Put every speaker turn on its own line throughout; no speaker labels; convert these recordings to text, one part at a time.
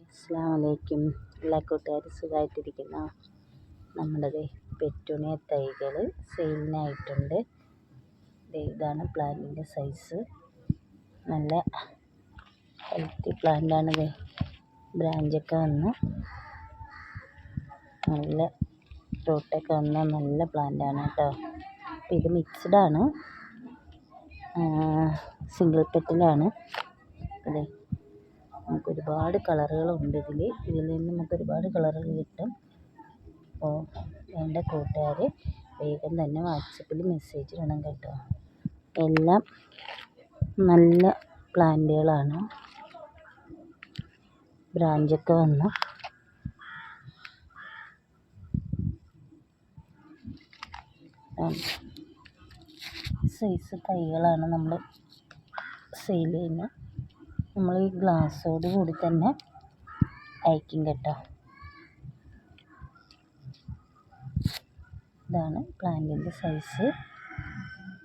അസ്സലാമലൈക്കും. എല്ലാ കൂട്ടുകാരും സുഖമായിട്ടിരിക്കുന്നോ? നമ്മുടെ പെറ്റൂണിയ തൈകൾ സെയിലിനായിട്ടുണ്ട്. ഇതാണ് പ്ലാന്റിൻ്റെ സൈസ്. നല്ല ഹെൽത്തി പ്ലാന്റാണ്. ബ്രാഞ്ചൊക്കെ വന്ന് നല്ല റൂട്ടൊക്കെ വന്ന നല്ല പ്ലാന്റാണ് കേട്ടോ. ഇത് മിക്സ്ഡാണ്, സിംഗിൾ പെറ്റലാണ്. അതെ, നമുക്ക് ഒരുപാട് കളറുകളുണ്ട് ഇതിൽ നിന്ന് നമുക്ക് ഒരുപാട് കളറുകൾ കിട്ടും. അപ്പോൾ വേണ്ട കൂട്ടുകാർ വേഗം തന്നെ വാട്സപ്പിൽ മെസ്സേജ് ഇടണം കേട്ടോ. എല്ലാം നല്ല പ്ലാന്റുകളാണ്. ബ്രാഞ്ചൊക്കെ വന്ന് സൈസ് തൈകളാണ് നമ്മൾ സെയിൽ ചെയ്യുന്നത്. നമ്മൾ ഈ ഗ്ലാസ്സോട് കൂടി തന്നെ അയക്കും കേട്ടോ. ഇതാണ് പ്ലാന്റിൻ്റെ സൈസ്.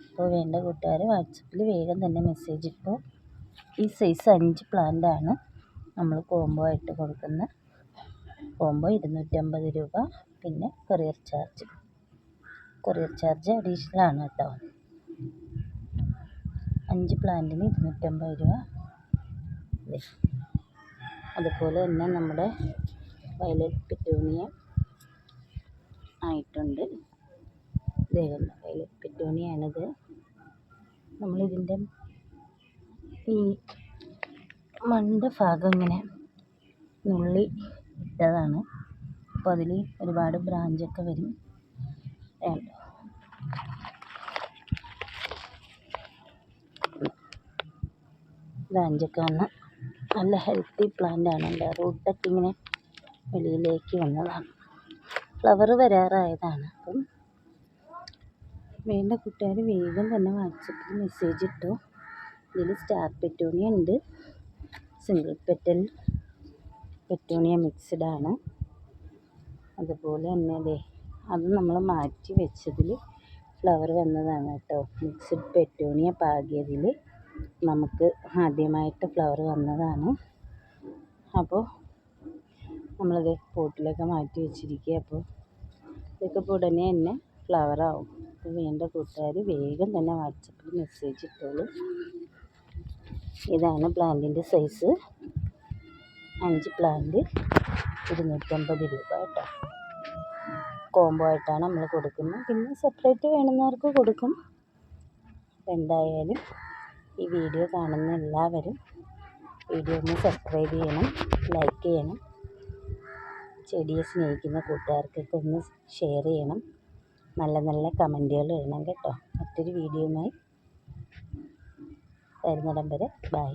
അപ്പോൾ വേണ്ട കൂട്ടുകാർ വാട്സപ്പിൽ വേഗം തന്നെ മെസ്സേജ് ഇട്ടു. ഈ സൈസ് 5 പ്ലാന്റാണ് നമ്മൾ കോംബോ ആയിട്ട് കൊടുക്കുന്നത്. കോംബോ 250 രൂപ. പിന്നെ കൊറിയർ ചാർജ് അഡീഷണൽ ആണ് കേട്ടോ. 5 പ്ലാന്റിന് 250 രൂപ. അതുപോലെ തന്നെ നമ്മുടെ വയലറ്റ് പെറ്റൂണിയ ആയിട്ടുണ്ട്. വയലറ്റ് പെറ്റൂണിയാണിത്. നമ്മളിതിൻ്റെ ഈ മണ്ട ഭാഗം ഇങ്ങനെ നുള്ളി ഇട്ടതാണ്. അപ്പോൾ അതിൽ ഒരുപാട് ബ്രാഞ്ചൊക്കെ വരും. ബ്രാഞ്ചൊക്കെ വന്ന് നല്ല ഹെൽത്തി പ്ലാന്റാണ്. എൻ്റെ റൂട്ടൊക്കെ ഇങ്ങനെ വെളിയിലേക്ക് വന്നതാണ്. ഫ്ലവർ വരാറായതാണ്. അപ്പം വേണ്ട കൂട്ടുകാർ വേഗം തന്നെ വാട്സപ്പിൽ മെസ്സേജ് ഇട്ടു. ഇതിൽ സ്റ്റാർ പെറ്റൂണിയ ഉണ്ട്, സിംഗിൾ പെറ്റൂണിയ മിക്സ്ഡാണ്. അതുപോലെ തന്നെ അത് നമ്മൾ മാറ്റി വെച്ചതിൽ ഫ്ലവർ വന്നതാണ് കേട്ടോ. മിക്സ്ഡ് പെറ്റൂണിയ പാകിയതിൽ നമുക്ക് ആദ്യമായിട്ട് ഫ്ലവർ വന്നതാണ്. അപ്പോൾ നമ്മളിത് പോട്ടിലൊക്കെ മാറ്റി വെച്ചിരിക്കുക. അപ്പോൾ ഇതൊക്കെ ഇപ്പോൾ ഉടനെ തന്നെ ഫ്ലവറാവും. അപ്പോൾ വേണ്ട കൂട്ടുകാർ വേഗം തന്നെ വാട്സപ്പിൽ മെസ്സേജ് ഇട്ടോളൂ. ഇതാണ് പ്ലാന്റിൻ്റെ സൈസ്. 5 പ്ലാന്റ് 250 രൂപ കേട്ടോ. കോംബോ ആയിട്ടാണ് നമ്മൾ കൊടുക്കുന്നത്. പിന്നെ സെപ്പറേറ്റ് വേണമെന്നവർക്ക് കൊടുക്കും. എന്തായാലും ഈ വീഡിയോ കാണുന്ന എല്ലാവരും വീഡിയോ ഒന്ന് സബ്സ്ക്രൈബ് ചെയ്യണം, ലൈക്ക് ചെയ്യണം. ചെടിയെ സ്നേഹിക്കുന്ന കൂട്ടുകാർക്കൊക്കെ ഒന്ന് ഷെയർ ചെയ്യണം. നല്ല നല്ല കമൻറ്റുകൾ ഇടണം കേട്ടോ. മറ്റൊരു വീഡിയോയുമായി വരുന്നിടം വരെ ബൈ.